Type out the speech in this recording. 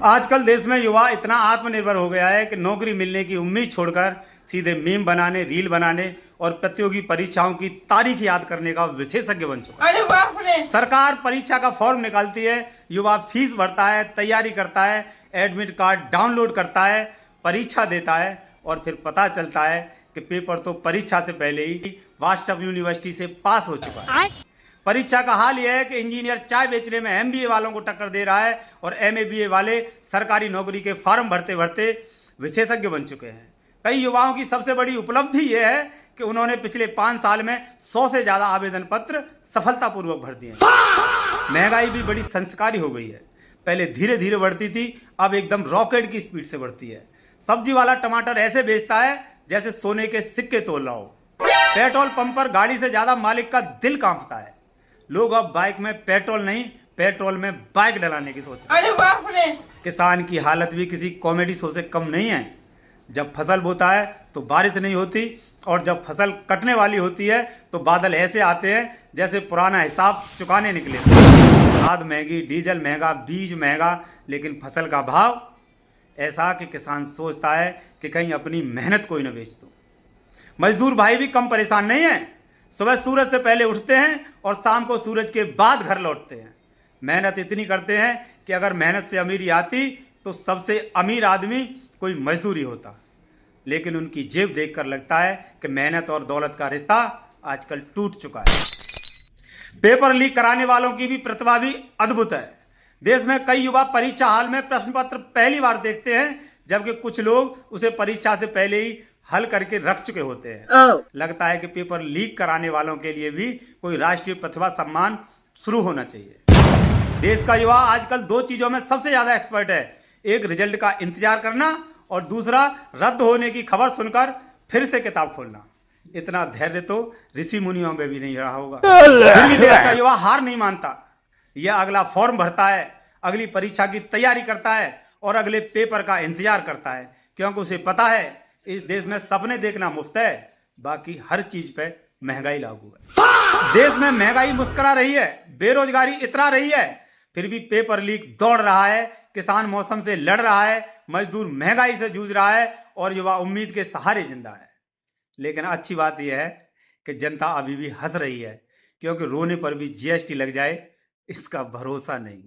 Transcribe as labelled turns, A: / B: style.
A: आजकल देश में युवा इतना आत्मनिर्भर हो गया है कि नौकरी मिलने की उम्मीद छोड़कर सीधे मीम बनाने, रील बनाने और प्रतियोगी परीक्षाओं की तारीख याद करने का विशेषज्ञ बन चुका है।
B: अरे बाप रे!
A: सरकार परीक्षा का फॉर्म निकालती है, युवा फीस भरता है, तैयारी करता है, एडमिट कार्ड डाउनलोड करता है, परीक्षा देता है और फिर पता चलता है कि पेपर तो परीक्षा से पहले ही व्हाट्सएप यूनिवर्सिटी से पास हो चुका है। परीक्षा का हाल यह है कि इंजीनियर चाय बेचने में एमबीए वालों को टक्कर दे रहा है और एमए वाले सरकारी नौकरी के फॉर्म भरते भरते विशेषज्ञ बन चुके हैं। कई युवाओं की सबसे बड़ी उपलब्धि यह है कि उन्होंने पिछले 5 साल में 100 से ज़्यादा आवेदन पत्र सफलतापूर्वक भर दिए। महंगाई भी बड़ी संस्कारी हो गई है। पहले धीरे धीरे बढ़ती थी, अब एकदम रॉकेट की स्पीड से बढ़ती है। सब्जी वाला टमाटर ऐसे बेचता है जैसे सोने के सिक्के तोल रहा हो। पेट्रोल पंप पर गाड़ी से ज़्यादा मालिक का दिल कांपता है। लोग अब बाइक में पेट्रोल नहीं, पेट्रोल में बाइक डलाने की सोच रहे हैं।
B: अरे बाप रे!
A: किसान की हालत भी किसी कॉमेडी शो से कम नहीं है। जब फसल बोता है तो बारिश नहीं होती और जब फसल कटने वाली होती है तो बादल ऐसे आते हैं जैसे पुराना हिसाब चुकाने निकले। खाद महंगी, डीजल महंगा, बीज महंगा, लेकिन फसल का भाव ऐसा कि किसान सोचता है कि कहीं अपनी मेहनत कोई न बेच दो। मजदूर भाई भी कम परेशान नहीं है। सुबह सूरज से पहले उठते हैं और शाम को सूरज के बाद घर लौटते हैं। मेहनत इतनी करते हैं कि अगर मेहनत से अमीरी आती तो सबसे अमीर आदमी कोई मजदूरी होता। लेकिन उनकी जेब देखकर लगता है कि मेहनत और दौलत का रिश्ता आजकल टूट चुका है। पेपर लीक कराने वालों की भी प्रतिभा भी अद्भुत है। देश में कई युवा परीक्षा हाल में प्रश्न पत्र पहली बार देखते हैं, जबकि कुछ लोग उसे परीक्षा से पहले ही हल करके रख चुके होते हैं। लगता है कि पेपर लीक कराने वालों के लिए भी कोई राष्ट्रीय प्रतिभा सम्मान शुरू होना चाहिए। देश का युवा आजकल 2 चीजों में सबसे ज्यादा एक्सपर्ट है। एक रिजल्ट का इंतजार करना और दूसरा रद्द होने की खबर सुनकर फिर से किताब खोलना। इतना धैर्य तो ऋषि मुनियों में भी नहीं रहा होगा। फिर भी देश का युवा हार नहीं मानता। यह अगला फॉर्म भरता है, अगली परीक्षा की तैयारी करता है और अगले पेपर का इंतजार करता है, क्योंकि उसे पता है इस देश में सपने देखना मुफ्त है, बाकी हर चीज पे महंगाई लागू है। देश में महंगाई मुस्कुरा रही है, बेरोजगारी इतरा रही है, फिर भी पेपर लीक दौड़ रहा है। किसान मौसम से लड़ रहा है, मजदूर महंगाई से जूझ रहा है और युवा उम्मीद के सहारे जिंदा है। लेकिन अच्छी बात यह है कि जनता अभी भी हंस रही है, क्योंकि रोने पर भी जीएसटी लग जाए इसका भरोसा नहीं।